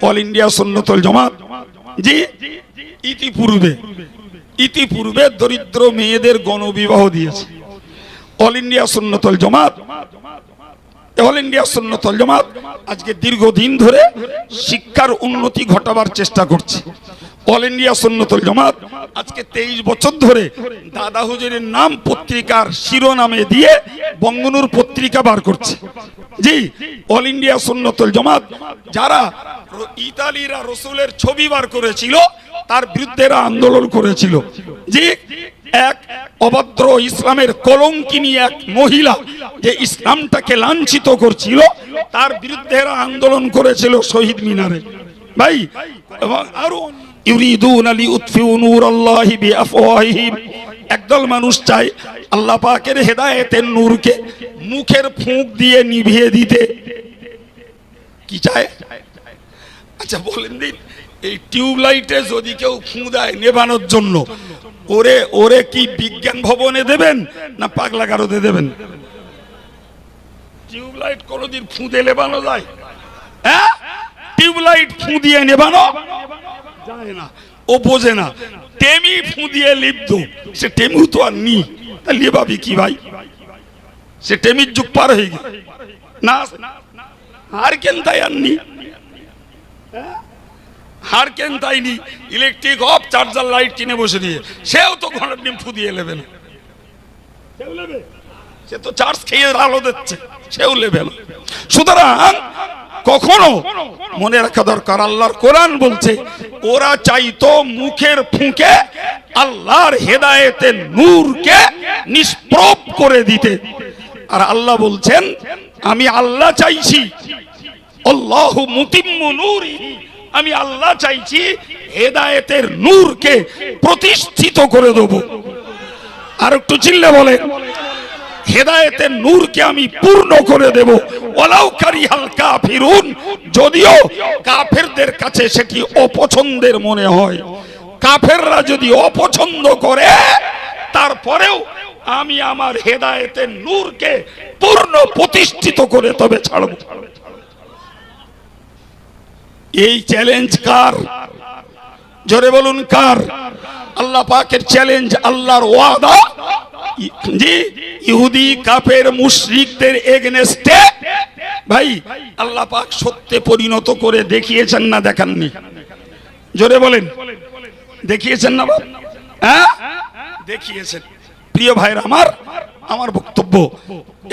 All India Sunnatul জামাত জি ইতিপূর্বে দরিদ্র মেয়েদের গণবিবাহ দিয়েছে। অল ইন্ডিয়া সুন্নাতুল জামাত আজকে দীর্ঘদিন ধরে শিক্ষার উন্নতি ঘটাবার চেষ্টা করছে। অল ইন্ডিয়া সুন্নাতুল জামাত আজকে 23 বছর ধরে দাদা হুজুরের নাম পত্রিকার শিরোনামে দিয়ে বঙ্গনুর পত্রিকা বার করছে। জি, অল ইন্ডিয়া সুন্নাতুল জামাত যারা ইতালিরা রসুলের ছবি বার করেছিল তার বিরুদ্ধে আন্দোলন করেছিল। জি, এক অভদ্র ইসলামের কলঙ্কিনী এক মহিলা যে ইসলামটাকে লাঞ্ছিত করছিল তার বিরুদ্ধে আন্দোলন করেছিল শহীদ মিনারে। ভাই, এবং আরো ইউরিদুনা লিউতফিউ নূরাল্লাহি বিআফওয়াহিহিম, একদল মানুষ চায় আল্লাহ পাকের হেদায়েতের নূরকে মুখের ফুঁক দিয়ে নিভিয়ে দিতে। কি চায়? আচ্ছা বলেন দিন, এই টিউবলাইটে যদি কেউ ফুঁ দেয় নেভানোর জন্য, ওরে কি বিজ্ঞান ভবনে দেবেন না পাগলা গারদে দেবেন? টিউবলাইট কোনদিন ফুঁ দিয়ে নেভানো যায়? হ্যাঁ, টিউবলাইট ফুঁ দিয়ে নেভানো যায় না, ও বোঝে না। টেমি ফুঁ দিয়ে লিপ্ত, সে টেমিও তো আর নি, তা লিবাবি কি ভাই? সে টেমির যুগ পার হয়ে গেছে না। আর কেন তাই আননি, আর কেন তাইনি ইলেকট্রিক অফ চার্জার লাইট কিনে বসে দিয়ে, সেও তো ঘরের ডিম ফু দিয়ে নেবে না। সে তো চার্জ খেয়ে আলো দিচ্ছে, সেও নেবে না। সুতরাং কখনো মনে রাখা দরকার, আল্লাহর কোরআন বলছে ওরা চাইতো মুখের ফুঁকে আল্লাহর হেদায়েতের নূরকে নিষ্প্রভ করে দিতে, আর আল্লাহ বলছেন আমি আল্লাহ চাইছি আল্লাহু মুতিম্মু নূরিহি, আমি আল্লাহ চাইছি হেদায়েতের নূরকে প্রতিষ্ঠিত করে দেব। আর একটু চিল্লে বলেন, হেদায়েতের নূরকে আমি পূর্ণ করে দেব। ওয়ালাউ কারিহাল কাফিরুন, যদিও কাফেরদের কাছে সেটি অপছন্দের মনে হয়, কাফেররা যদি অপছন্দ করে, তারপরেও আমি আমার হেদায়েতের নূরকে পূর্ণ প্রতিষ্ঠিত করে তবে ছাড়ব। এই চ্যালেঞ্জ কার? জোরে বলুন কার? আল্লাহ পাকের চ্যালেঞ্জ, আল্লাহর ওয়াদা। জি, ইহুদি কাফের মুশরিকদের এগেনস্টে ভাই আল্লাহ পাক সত্যে পরিণত করে দেখিয়েছেন না দেখাননি? জোরে বলেন, দেখিয়েছেন না? হ্যাঁ, দেখিয়েছেন। প্রিয় ভাইরা আমার বক্তব্য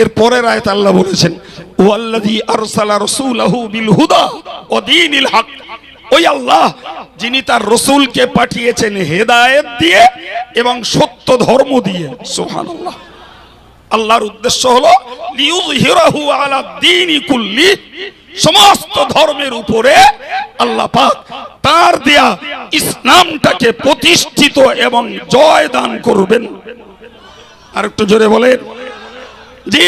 এর পরের আয়াতে আল্লাহ বলেছেন ওয়াল্লাযী আরসালা রাসূলাহু বিল হুদা ওয়া দীনিল হক, ওই আল্লাহ যিনি তার রাসূলকে পাঠিয়েছেন হেদায়েত দিয়ে এবং সত্য ধর্ম দিয়ে। সুবহানাল্লাহ। আল্লাহর উদ্দেশ্য হলো লিইয়ুযহিরাহু আলা দ্বীনি কুল্লি, সমস্ত ধর্মের উপরে আল্লাহ পাক তার দেয়া ইসলামটাকে প্রতিষ্ঠিত এবং জয় দান করবেন। আর একটু জোরে বলেন, জি,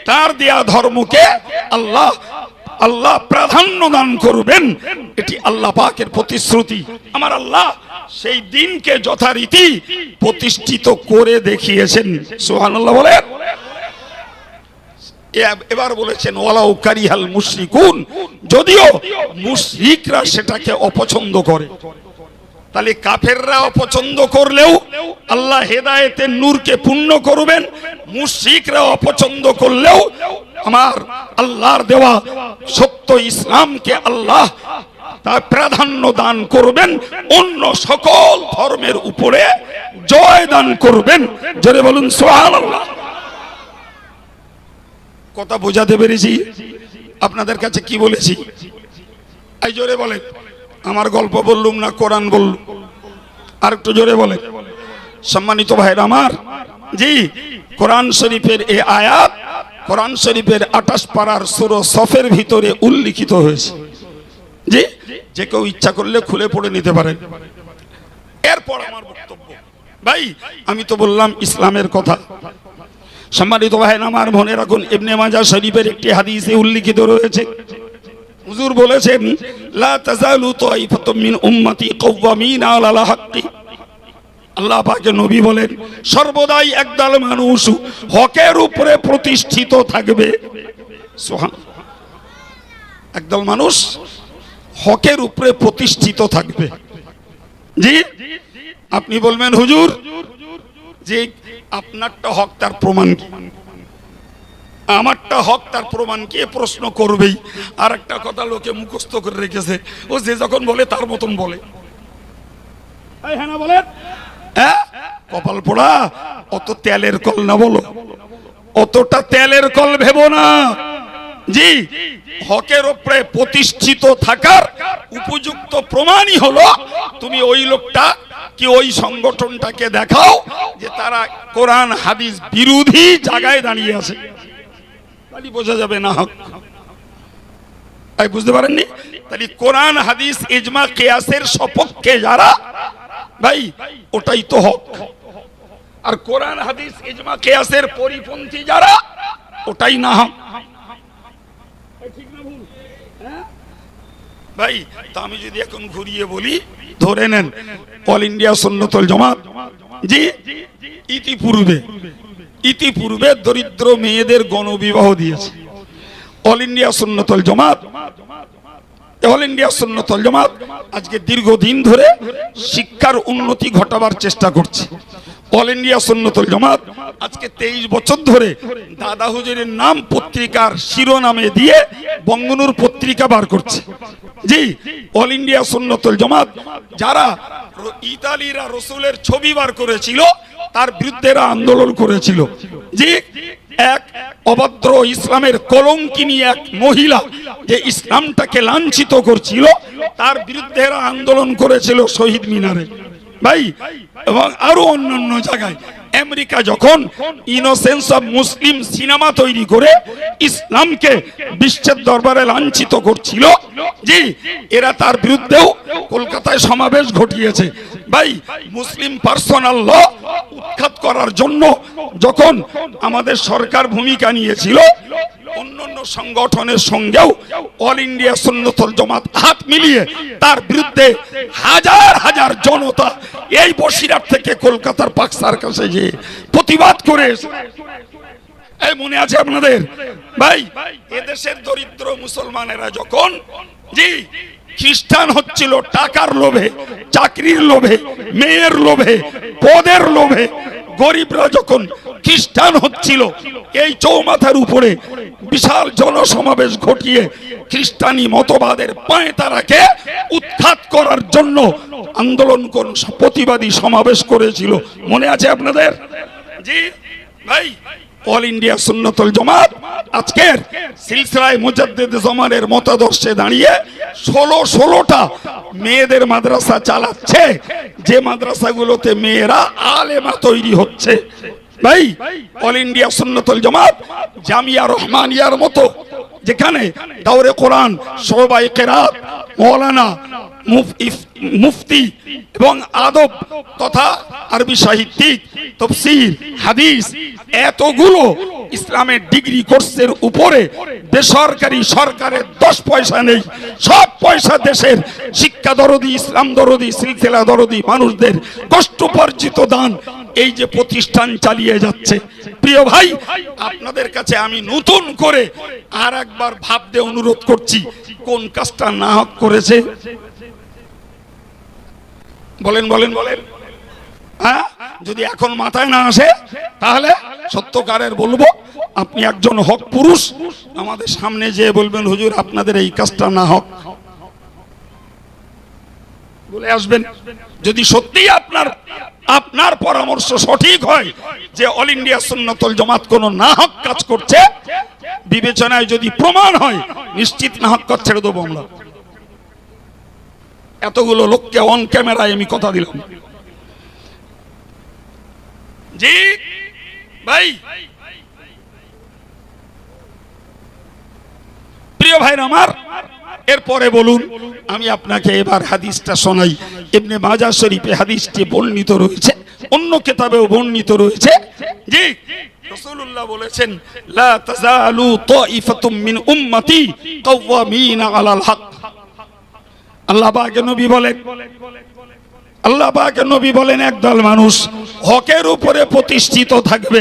তার দেয়া ধর্মকে আল্লাহ প্রাধান্য দান করবেন। এটি আল্লাহ পাকের প্রতিশ্রুতি। আমার আল্লাহ সেই দিনকে যথারীতি প্রতিষ্ঠিত করে দেখিয়েছেন। সুবহানাল্লাহ বলেন। এবার বলেছেন ওয়ালাউ কারিহাল মুশরিকুন, যদিও মুশরিকরা সেটাকে অপছন্দ করে। তাহলে কাফেররা অপছন্দ করলেও আল্লাহ হেদায়েতের নূরকে পূর্ণ করবেন, মুশরিকরা অপছন্দ করলেও আমার আল্লাহর দেওয়া সত্য ইসলামকে আল্লাহ তার প্রাধান্য দান করবেন, অন্য সকল ধর্মের উপরে জয় দান করবেন। জোরে বলুন সুবহানাল্লাহ। কথা বোঝাতে পেরেছি? আপনাদের কাছে কি বলেছি? এই জোরে বলেন। আমার গল্প বললুম না কোরআন বললুম? আর একটু জোরে বলেন। সম্মানিত ভাইরা আমার, জি, কোরআন শরীফের এই আয়াত কোরআন শরীফের 28 পারার সূরা সফের ভিতরে উল্লিখিত হয়েছে। জি, যে কেউ ইচ্ছা করলে খুলে পড়ে নিতে পারেন। এরপর আমার বক্তব্য, ভাই আমি তো বললাম ইসলামের কথা। সম্মানিত ভাইরা আমার, মনে রাখুন ইবনে মাজাহ শরীফের একটি হাদিসে উল্লিখিত রয়েছে, হুজুর বলেছেন লা তাযালু তাইফাতুম মিন উম্মতি কাওয়ামিনা আলাল হাক্কি। আল্লাহ পাকের নবী বলেন সর্বদাই একদল মানুষ হকের উপরে প্রতিষ্ঠিত থাকবে। সুবহানাল্লাহ। একদল মানুষ হকের উপরে প্রতিষ্ঠিত থাকবে। জি, আপনি বলবেন হুজুর যে আপনারটা হক তার প্রমাণ কি, আমারটা হক তার প্রমাণ কি, প্রশ্ন করবেই। আর একটা কথা লোকে মুখস্থ করে রেখেছে, ও যে যখন বলে তার মতন বলে। হ্যাঁ না বলেন, হ্যাঁ, কপাল পোড়া, অত তেলের কল না বলো, অতটা তেলের কল ভেবো না। জি, হকের উপরে প্রতিষ্ঠিত থাকার উপযুক্ত প্রমাণই হলো তুমি ওই লোকটা কি ওই সংগঠনটাকে দেখাও যে তারা কোরআন হাদিস বিরোধী জায়গায় দাঁড়িয়ে আছে, তাহলে বোঝা যাবে না হক। তাই বুঝতে পারেননি? তাহলে কোরআন হাদিস ইজমা কিয়াসের সপক্ষে যারা, ভাই ওটাই তো হক। আর কোরআন হাদিস ইজমা কিয়াসের পরিপন্থী যারা, ওটাই না হক। ঠিক না ভুল? ভাই তা আমি যদি এখন ঘুরিয়ে বলি, ধরে নেন অল ইন্ডিয়া সুন্নাতুল জামাত, জি, ইতিপূর্বে দরিদ্র মেয়েদের গণবিবাহ দিয়েছে। অল ইন্ডিয়া সুন্নাতুল জামাত আজকে দীর্ঘদিন ধরে শিক্ষার উন্নতি ঘটাবার চেষ্টা করছে। অল ইন্ডিয়া সুন্নাতুল জামাত আজকে 23 বছর ধরে দাদা হুজুরের নাম পত্রিকার শিরোনামে দিয়ে বঙ্গনুর পত্রিকা বার করছে। জি, অল ইন্ডিয়া সুন্নাতুল জামাত যারা ইতালিরা রসুলের ছবি বার করেছিল তার বিরুদ্ধে আন্দোলন করেছিল। জি, এক অভদ্র ইসলামের কলঙ্কিনী এক মহিলা যে ইসলামটাকে লাঞ্ছিত করছিল তার বিরুদ্ধে আন্দোলন করেছিল শহীদ মিনারে। ভাই, এবং আরো অন্যান্য জায়গায় আমেরিকা যখন ইনোসেন্স অফ মুসলিম সিনেমা তৈরি করে ইসলামকে বিশ্বের দরবারে লাঞ্ছিত করছিল, জি, এরা তার বিরুদ্ধেও কলকাতায় সমাবেশ ঘটিয়েছে। ভাই, মুসলিম পার্সোনাল ল উৎখাত করার জন্য যখন আমাদের সরকার ভূমিকা নিয়েছিল, অন্যান্য সংগঠনের সঙ্গেও অল ইন্ডিয়া সুন্নাতুল জামাত হাত মিলিয়ে তার বিরুদ্ধে হাজার হাজার জনতা এই বসিরহাট থেকে কলকাতার পাক সার্কাসে গিয়ে প্রতিবাদ করে। এই মনে আছে আপনাদের? ভাই, এদেশের দরিদ্র মুসলমানেরা যখন, জি, খ্রিস্টান হচ্ছিল টাকার লোভে, চাকরির লোভে, মেয়ের লোভে, পদের লোভে, গরিবরা যখন খ্রিস্টান হচ্ছিল, এই চৌমাথার উপরে বিশাল জনসমাবেশ ঘটিয়ে খ্রিস্টানি মতবাদের পায়তারাকে উৎখাত করার জন্য আন্দোলন কোন প্রতিবাদী সমাবেশ করেছিল, মনে আছে আপনাদের? জি ভাই, অল ইন্ডিয়া সুন্নাতুল জামাত আজকের সিলসিলায়ে মুজাদ্দিদ জামানের মতাদর্শে দাঁড়িয়ে 16টা মেয়েদের মাদ্রাসা চালাচ্ছে, যে মাদ্রাসাগুলোতে মেয়েরা আলেমা তৈরি হচ্ছে। ভাই, অল ইন্ডিয়া সুন্নাতুল জামাত জামিয়া রহমানিয়ার মতো, যেখানে দাওরে কোরআন, শোবায়ে কেরাত, মাওলানা, মুফতি এবং আদব তথা আরবি সাহিত্যিক, তাফসীর, হাদিস, এতগুলো ইসলামের ডিগ্রি কোর্সের উপরে বেসরকারি সরকারের 10 পয়সা নেই, সব পয়সা দেশের শিক্ষা দরদি, ইসলাম দরদি, সিলসিলা দরদি মানুষদের কষ্টোপার্জিত দান এই যে প্রতিষ্ঠান চালিয়ে যাচ্ছে। প্রিয় ভাই, আপনাদের কাছে আমি নতুন করে আর একবার ভাবতে অনুরোধ করছি, কোন কাজটা না করেছে? বলেন বলেন বলেন। হ্যাঁ, যদি এখন মাথায় না আসে তাহলে সত্যকারের বলবো, আপনি একজন হক পুরুষ আমাদের সামনে যেয়ে বলবেন, হুজুর আপনাদের এই কাজটা না হক, বলে আসবেন। যদি সত্যি আপনার পরামর্শ সঠিক হয় যে অল ইন্ডিয়া সুন্নাতুল জামাত কোন না হক কাজ করছে, বিবেচনায় যদি প্রমাণ হয়, নিশ্চিত না হক কাজ ছেড়ে দেবো আমরা। এতগুলো লোককে অন ক্যামেরায় আমি কথা দিলাম। জি ভাই, প্রিয় ভাইরা আমার, এরপরে বলুন, আমি আপনাকে এবার হাদিসটা শোনাই। ইবনে মাজাহ শরীফে হাদিসটি বর্ণিত রয়েছে, অন্য কিতাবেও বর্ণিত রয়েছে। জি, রাসূলুল্লাহ বলেছেন, লা তাযালু তাইফাতুম মিন উম্মতি কাওয়ামিনা আলাল হক। আল্লাহ পাকের নবী বলেন, একদল মানুষ হকের উপরে প্রতিষ্ঠিত থাকবে।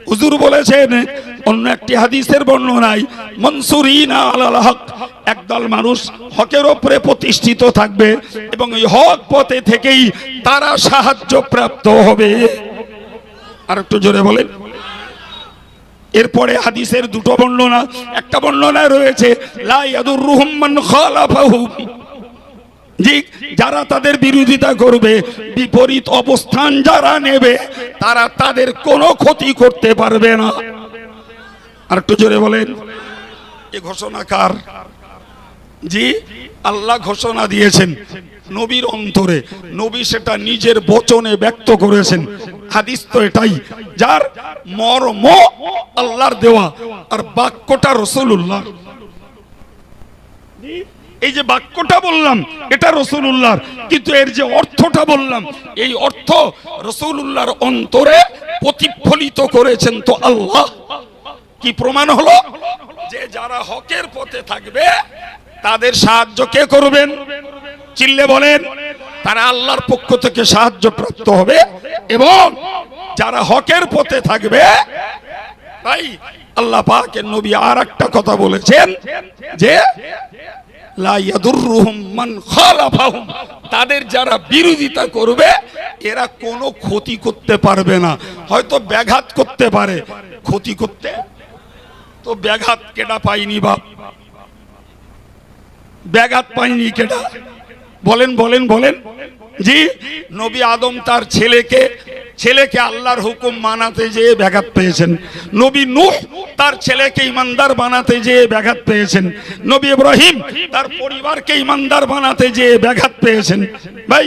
হুজুর বলেছেন অন্য একটি হাদিসের বর্ণনায়, মনসুরিনা আলাল হক, একদল মানুষ হকের উপরে প্রতিষ্ঠিত থাকবে এবং এই হক পথে থেকেই তারা সাহায্য প্রাপ্ত হবে। আর একটু জোরে বলেন। এরপরে হাদিসের দুটো বর্ণনা, একটা বর্ণনায় রয়েছে লা ইয়াদুররুহুম মান খালাফাহুম, যে যারা তাদের বিরোধিতা করবে, বিপরীত অবস্থান যারা নেবে, তারা তাদের কোনো ক্ষতি করতে পারবে না। আর একটু জোরে বলেন। এই ঘোষণা কার? জি, আল্লাহ ঘোষণা দিয়েছেন নবীর অন্তরে, নবী সেটা নিজের বচনে ব্যক্ত করেছেন। হাদিস তো এটাই, যার মর্ম আল্লাহর দেওয়া আর বাক্যটা রাসূলুল্লাহ। এই যে বাক্যটা বললাম এটা রাসূলুল্লাহর, কিন্তু এর যে অর্থটা বললাম, এই অর্থ রাসূলুল্লাহর অন্তরে প্রতিফলিত করেছেন তো আল্লাহ। কি প্রমাণ হলো? যে যারা হকের পথে থাকবে তাদের সাহায্য কে করবেন? চিল্লে বলেন। তারা আল্লাহর পক্ষ থেকে সাহায্য প্রাপ্ত হবে। এবং যারা হকের পথে থাকবে, তাই আল্লাহ পাকের নবী আর একটা কথা বলেছেন যে লা ইয়াদুররুহুম মান খালাফাহুম, তাদের যারা বিরোধিতা করবে এরা কোনো ক্ষতি করতে পারবে না। হয়তো ব্যাঘাত করতে পারে, ক্ষতি করতে তো ব্যাঘাত কেডা পাইনি বাপ? ব্যাঘাত পাইনি কেডা? বলেন বলেন বলেন। জি, নবী আদম তার ছেলেকে আল্লাহর হুকুম মানাতে যেয়ে ব্যাঘাত পেয়েছেন। নবী নূহ তার ছেলেকে ইমানদার বানাতে যেয়ে ব্যাঘাত পেয়েছেন। নবী ইব্রাহিম তার পরিবারকে ইমানদার বানাতে যেয়ে ব্যাঘাত পেয়েছেন। ভাই,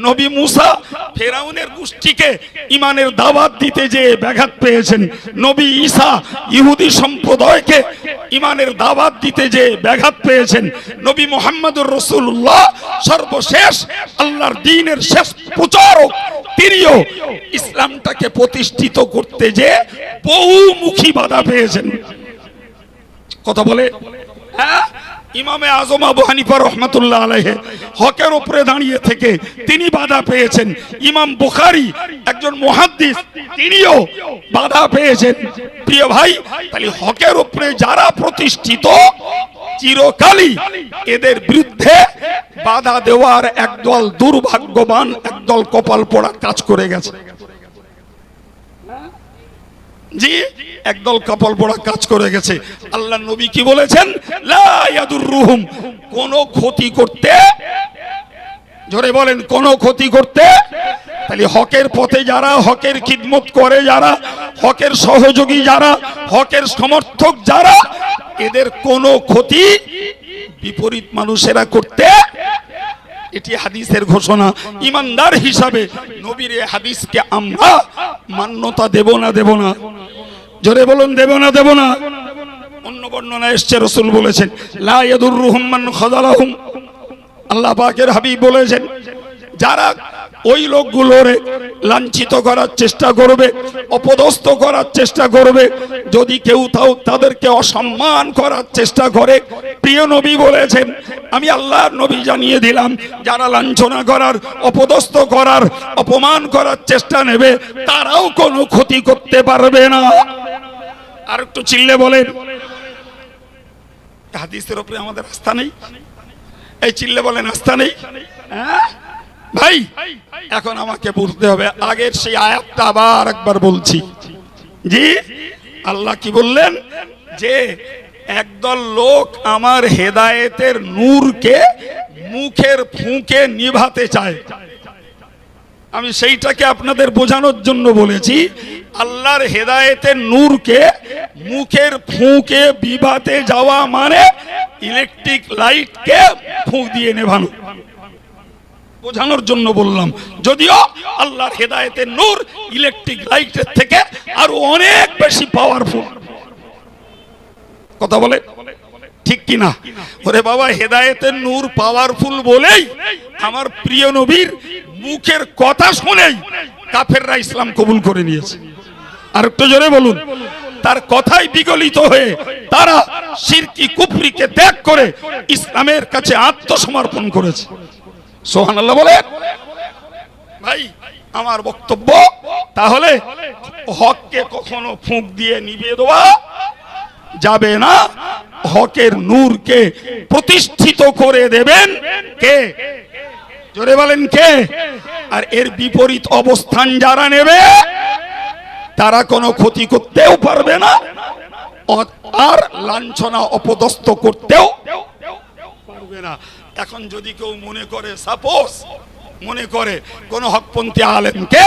নবী মুসা ফেরাউনের গোষ্ঠীকে ইমানের দাওয়াত দিতে যেয়ে ব্যাঘাত পেয়েছেন। নবী ঈসা ইহুদি সম্প্রদায়কে ইমানের দাওয়াত দিতে যেয়ে ব্যাঘাত পেয়েছেন। নবী মুহাম্মদুর রাসূলুল্লাহ সর্বশেষ আল্লাহর দ্বীনের শেষ প্রচারক, তিনিও ইসলামটাকে প্রতিষ্ঠিত করতে যে বহুমুখী বাধা পেয়েছেন। কথা বলে। হ্যাঁ, ইমামে আজম আবু হানিফা রহমাতুল্লাহ আলাইহি হকের উপরে দাঁড়িয়ে থেকে তিনি বাধা পেয়েছেন। ইমাম বুখারী একজন মুহাদ্দিস, তিনিও বাধা পেয়েছেন। প্রিয় ভাই, তাহলে হকের উপরে যারা প্রতিষ্ঠিত চিরকালই এদের বিরুদ্ধে বাধা দেওয়ার একদল দুর্ভাগ্যবান, একদল কপাল পোড়া কাজ করে গেছে। জি, একদল কপাল পোড়া কাজ করে গেছে। আল্লাহ নবী কি বলেছেন? লা ইয়াদুররুহুম, কোন ক্ষতি করতে, জোরে বলেন, কোন ক্ষতি করতে। তাহলে হকের পথে যারা, হকের খিদমত করে যারা, হকের সহযোগী যারা, হকের সমর্থক যারা, এদের কোনো ক্ষতি বিপরীত মানুষেরা করতে, এটি হাদিসের ঘোষণা। ইমানদার হিসাবে নবীর এই হাদিসকে আমরা মান্যতা দেব না? দেব না? জোরে বলুন, দেব না? দেব না? অন্য বর্ণনা এসছে রাসূল বলেছেন লা ইয়াদুররুহুম মান খাযালাহুম। আল্লাহ পাকের হাবিব বলেছেন যারা ওই লোকগুলোর লাঞ্ছিত করার চেষ্টা করবে, অপদস্থ করার চেষ্টা করবে, যদি কেউ তাদেরকে অসম্মান করার চেষ্টা করে, প্রিয় নবী বলেছেন, আমি আল্লাহ নবী জানিয়ে দিলাম, যারা লাঞ্ছনা করার, অপদস্থ করার, অপমান করার চেষ্টা নেবে, তারাও কোনো ক্ষতি করতে পারবে না। আর একটু চিল্লে বলেন। হাদিসের উপরে আমাদের আস্থা নেই? এই চিল্লে বলেন, আস্থা নেই? হ্যাঁ ভাই, এখন আমাকে বুঝতে হবে। আগের সেই আয়াতটা আবার একবার বলছি। জি, আল্লাহ কি বললেন? যে একদল লোক আমার হেদায়েতের নূরকে মুখের ফুঁকে নিভাতে চায়। আমি সেইটাকে আপনাদের বোঝানোর জন্য বলেছি, আল্লাহর হেদায়েতের নূরকে মুখের ফুঁকে বিভাতে যাওয়া মানে ইলেকট্রিক লাইটকে ফুঁক দিয়ে নেভানো। বোঝানোর জন্য বললাম, যদিও আল্লাহর হেদায়েতের নূর ইলেকট্রিক লাইটের থেকে আরো অনেক বেশি পাওয়ারফুল। কথা বলে ঠিক কিনা? ওরে বাবা, হেদায়েতের নূর পাওয়ারফুল বলেই আমার প্রিয় নবীর মুখের কথা শুনেই কাফেররা ইসলাম কবুল করে নিয়েছে। আর একটু জোরে বলুন। তার কথাই বিগলিত হয়ে তারা শিরকি কুফরিকে ত্যাগ করে ইসলামের কাছে আত্মসমর্পণ করেছে। সুবহানাল্লাহ বলে। ভাই, আমার বক্তব্য তাহলে হককে কখনো ফুঁক দিয়ে নিভিয়ে দেওয়া যাবে না। হকের নূরকে প্রতিষ্ঠিত করে দেবেন কে? জোরে বলেন কে? আর এর বিপরীত অবস্থান যারা নেবে তারা কোনো ক্ষতি করতেও পারবে না, আর লাঞ্ছনা অপদস্থ করতেও পারবে না। এখন যদি কেউ মনে করে, সাপোজ মনে করে কোন হকপন্থী আলেমকে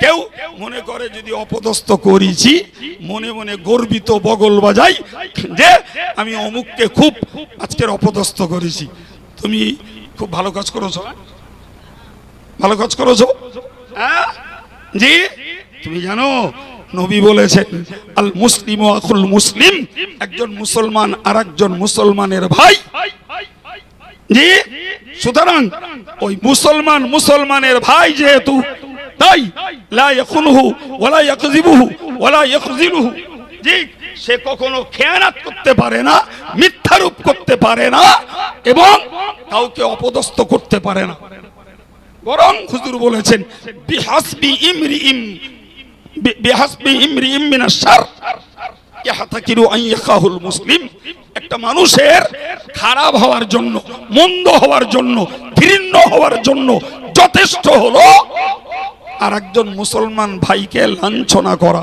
কেউ মনে করে যদি অপদস্থ করেছি, মনে মনে গর্বিত বগল বাজাই যে আমি অমুককে খুব আজকের অপদস্থ করেছি, তুমি খুব ভালো কাজ করেছো, ভালো কাজ করেছো। হ্যাঁ জি, তুমি জানো নবী বলেছেন আল মুসলিম আখুল মুসলিম, একজন মুসলমান আর একজন মুসলমানের ভাই। জি, সুতরাং ওই মুসলমান মুসলমানের ভাই যেহেতু, তাই লা ইয়াকুনুহু ওয়ালা ইয়াকযিবুহু ওয়ালা ইয়াখযিলুহু, জি, সে কখনো খেয়ানত করতে পারে না, মিথ্যারূপ করতে পারে না, এবং কাউকে অপদস্থ করতে পারে না। বরং হুজুর বলেছেন বিহাসবি ইমরিইম মিনাশ শার ইয়াহতাকিরু আন ইয়াখাহুল মুসলিম, একটা মানুষের খারাপ হওয়ার জন্য, মন্দ হওয়ার জন্য, ঘৃণ্য হওয়ার জন্য যথেষ্ট হলো আর একজন মুসলমান ভাইকে লাঞ্ছনা করা।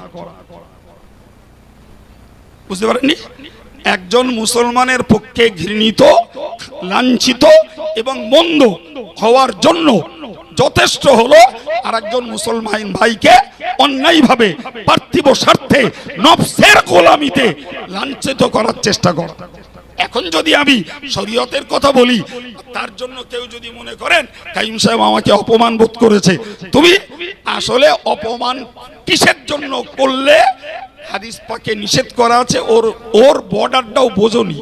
বুঝতে পারেননি? একজন মুসলমানের পক্ষে ঘৃণিত, লাঞ্ছিত এবং মন্দ হওয়ার জন্য যথেষ্ট হলো আর একজন মুসলমান ভাইকে অন্যায়ভাবে পার্থিব স্বার্থে নফসের গোলামিতে লাঞ্ছিত করার চেষ্টা করা। এখন যদি আমি শরীয়তের কথা বলি, তার জন্য কেউ যদি মনে করেন কাইম সাহেব আমাকে অপমান বোধ করেছে, তুমি আসলে অপমান কিসের জন্য করলে হাদিস পাকে নিষেধ করা আছে, ওর বর্ডারটাও বোঝনি।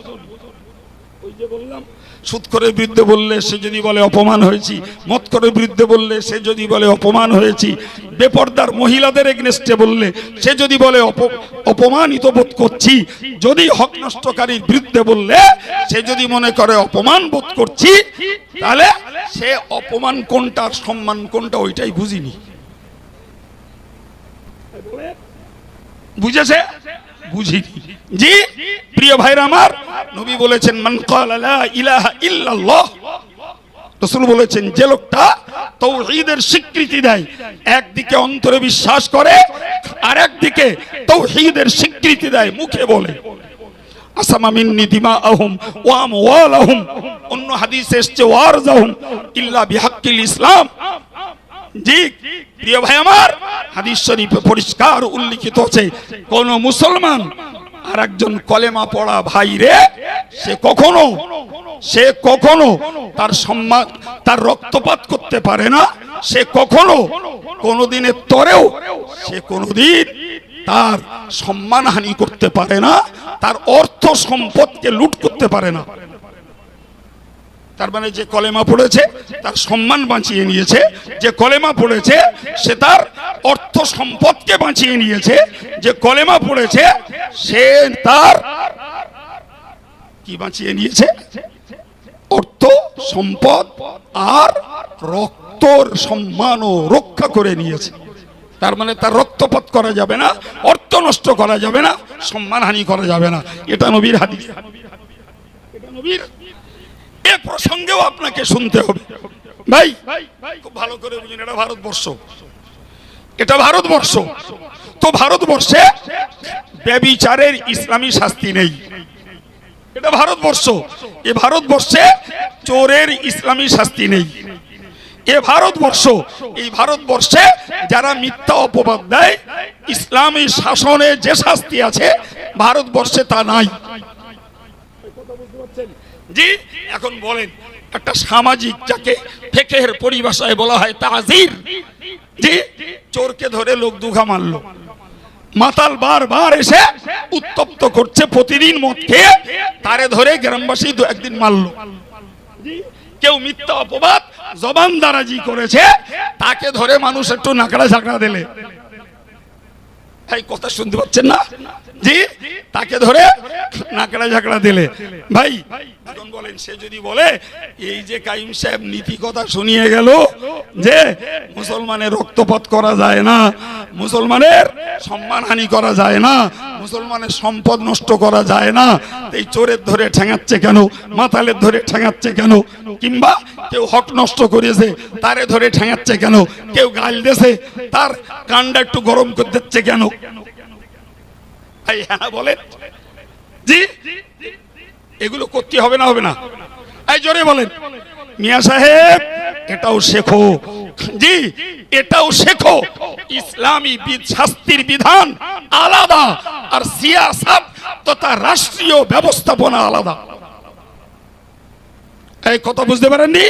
ওই যে বললাম, সুদখোরের বিরুদ্ধে বললে সে যদি বলে অপমান হয়েছি, মদখোরের বিরুদ্ধে বললে সে যদি বলে অপমান হয়েছি, বেপরদার মহিলাদের এগেনস্টে বললে সে যদি বলে অপমানিত বোধ করছি, যদি হক নষ্টকারীর বিরুদ্ধে বললে সে যদি মনে করে অপমান বোধ করছি, তাহলে সে অপমান কোনটা আর সম্মান কোনটা ওইটাই বুঝিনি। বুঝেছে? বুঝিনি। জি প্রিয় ভাইরা আমার, নবী বলেছেন মান ক্বালা লা ইলাহা ইল্লাল্লাহ, রাসূল বলেছেন যে লোকটা তাওহীদের স্বীকৃতি দেয়, একদিকে অন্তরে বিশ্বাস করে আর একদিকে তাওহীদের স্বীকৃতি দেয় মুখে বলে, আসামা মিন্নি দিমাআহুম ওয়া আমওয়ালাহুম, অন্য হাদিসে এসেছে ওয়ারজাহুম ইল্লা বিহাক্কিল ইসলাম। জি প্রিয় ভাই আমার, হাদিস শরীফে পরিষ্কার উল্লেখিত আছে কোন মুসলমান আর একজন কলেমা পড়া ভাইরে সে কখনো তার সম্মান, তার রক্তপাত করতে পারে না, সে কখনো কোনোদিনের তরেও সে কোনোদিন তার সম্মানহানি করতে পারে না, তার অর্থ সম্পদকে লুট করতে পারে না। তার মানে যে কলেমা পড়েছে তার সম্মান বাঁচিয়ে নিয়েছে, যে কলেমা পড়েছে সে তার অর্থ সম্পদকে বাঁচিয়ে নিয়েছে, যে কলেমা পড়েছে সে তার কি বাঁচিয়ে নিয়েছে? অর্থ সম্পদ আর রক্তর সম্মানও রক্ষা করে নিয়েছে। তার মানে তার রক্তপাত করা যাবে না, অর্থ নষ্ট করা যাবে না, সম্মানহানি করা যাবে না। এটা নবীর হাদিস, এটা নবীর। এ প্রসঙ্গেও আপনাকে শুনতে হবে ভাই, খুব ভালো করে বুঝুন, এটা ভারতবর্ষ, এটা ভারতবর্ষ। তো ভারতবর্ষে ব্যভিচারের ইসলামী শাস্তি নেই, এটা ভারতবর্ষ। এ ভারতবর্ষে চোরের ইসলামী শাস্তি নেই, এ ভারতবর্ষ। এই ভারতবর্ষে যারা মিথ্যা অপবাদ দেয়, ইসলামী শাসনে যে শাস্তি আছে ভারতবর্ষে তা নাই। জি এখন বলেন, একটা সামাজিক, যাকে ফিকহের পরিভাষায় বলা হয় তাজির, জি, চোরকে ধরে লোক দুঘা মারলো, মাতাল বারবার এসে উত্তপ্ত করছে, প্রতিদিন মদ খেয়ে তারে ধরে গ্রামবাসী দু একদিন মারলো। কেউ মিথ্যা অপবাদ জবান দারাজি করেছে, তাকে ধরে মানুষ একটু নাকড়া ঝাঁকড়া দিলে, ভাই কথা শুনতে পাচ্ছেন না? জি, তাকে ধরে নাকড়া ঝাঁকড়া দিলে। ভাই এখন বলেন, সে যদি বলে এই যে কাইম সাহেব নীতি কথা শুনিয়ে গেল যে মুসলমানের রক্তপাত করা যায় না, মুসলমানের সম্মানহানি করা যায় না, মুসলমানের সম্পদ নষ্ট করা যায় না, এই চোরের ধরে ঠেঙাচ্ছে কেন, মাতালের ধরে ঠেঙাচ্ছে কেন, কিংবা কেউ হক নষ্ট করেছে তারে ধরে ঠেঙাচ্ছে কেন, কেউ গাল দিয়েছে তার কানটা একটু গরম করে দিচ্ছে কেন? হ্যাঁ বলেন জি, এগুলো করতে হবে না হবে না? এই জোরে বলেন মিয়া সাহেব, এটাও শেখো। জি, এটাও শেখো। ইসলামী শাস্তির বিধান আলাদা, আর সিয়াসত তথা রাষ্ট্রীয় ব্যবস্থাপনা আলাদা। এই কথা বুঝতে পারেননি?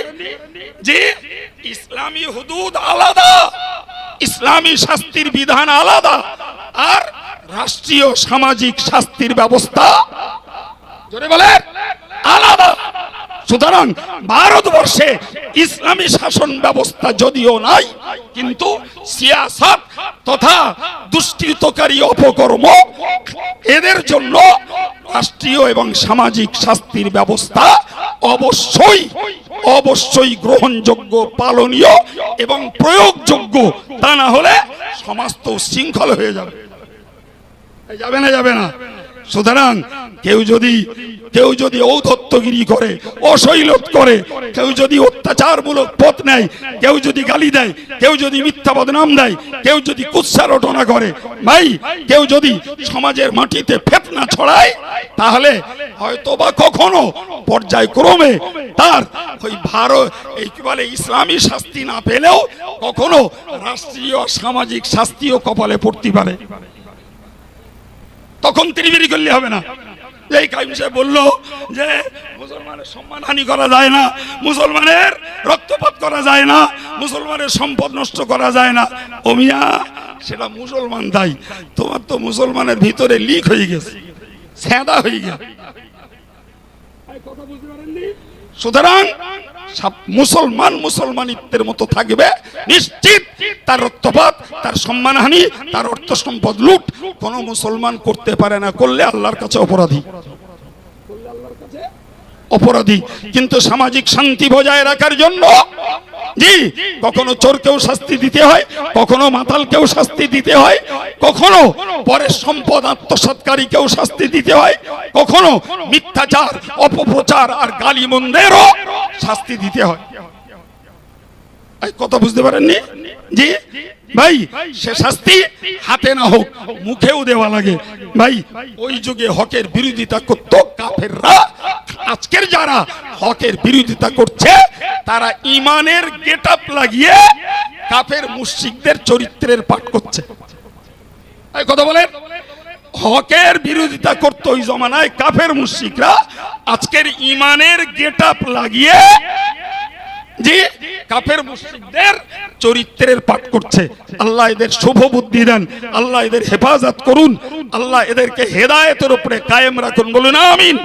জি, ইসলামী হুদুদ আলাদা, ইসলামী শাস্তির বিধান আলাদা, আর রাষ্ট্রীয় সামাজিক শাস্তির ব্যবস্থা জোরে বলেন আলাদা। সুতরাং ভারতবর্ষে ইসলামী শাসন ব্যবস্থা যদিও নাই, কিন্তু সিয়াসত তথা দুষ্কৃতকারী অপকর্ম এদের জন্য রাষ্ট্রীয় এবং সামাজিক শাস্তির ব্যবস্থা অবশ্যই অবশ্যই গ্রহণযোগ্য, পালনীয় এবং প্রয়োগযোগ্য। তা না হলে সমাজ তো শৃঙ্খল হয়ে যাবে। যাবে না? যাবে না। সুতরাং কেউ যদি ঔদ্ধত্যগিরি করে, অশৈলত করে, কেউ যদি অত্যাচারমূলক পথ নেয়, কেউ যদি গালি দেয়, কেউ যদি মিথ্যা বদনাম দেয়, কেউ যদি কুৎসা রটনা করে, ভাই কেউ যদি সমাজের মাটিতে ফেতনা ছড়ায়, তাহলে হয়তো বা কখনো পর্যায়ক্রমে তার ওই এই কি বলে ইসলামী শাস্তি না পেলেও কখনো রাষ্ট্রীয় সামাজিক শাস্তিও কপালে পড়তে পারে। তখন তিরিবিরি করলে হবে না। এই কাইম সাহেব বললো যে মুসলমানের সম্মানহানি করা যায় না, মুসলমানের রক্তপাত করা যায় না, মুসলমানের সম্পদ নষ্ট করা যায় না। ও মিয়া, সেটা মুসলমান দায়ী, তোমার তো মুসলমানের ভিতরে লিক হয়ে গেছে, ছেঁদা হয়ে গেছে। সুতরাং মুসলমান মুসলমানিত্বের মতো থাকবে, নিশ্চিত তার রক্তপাত, তার সম্মানহানি, তার অর্থ সম্পদ লুট কোন মুসলমান করতে পারে না, করলে আল্লাহর কাছে অপরাধী। কিন্তু সামাজিক শান্তি বজায় রাখার জন্য জি, কখনো চোরকেও শাস্তি দিতে হয়, কখনো মাতালকেও শাস্তি দিতে হয়, কখনো পরের সম্পদ আত্মসাৎকারীকেও শাস্তি দিতে হয়, কখনো মিথ্যাচার, অপপ্রচার আর গালিমন্দেরও শাস্তি দিতে হয়। এই কথা বুঝতে পারেননি? জি ভাই, সে শাস্তি হাতে না হোক মুখেও দেওয়া লাগে। ভাই ওই যুগে হকের বিরোধিতা করত কাফেররা, আজকের যারা হকের বিরোধিতা করছে তারা ইমানের গেটআপ লাগিয়ে কাফের মুশরিকদের চরিত্রের পাঠ করছে। এই কথা বলেন, হকের বিরোধিতা করত ওই জমানায় কাফের মুশরিকরা, আজকের ইমানের গেটআপ লাগিয়ে জি কাফের মুশরিকদের চরিত্রের পাঠ করছে। আল্লাহ এদের শুভ বুদ্ধি দেন, আল্লাহ এদের হেফাজত করুন, আল্লাহ এদেরকে হেদায়েতের উপরে কায়েম রাখুন, বলুন আমিন।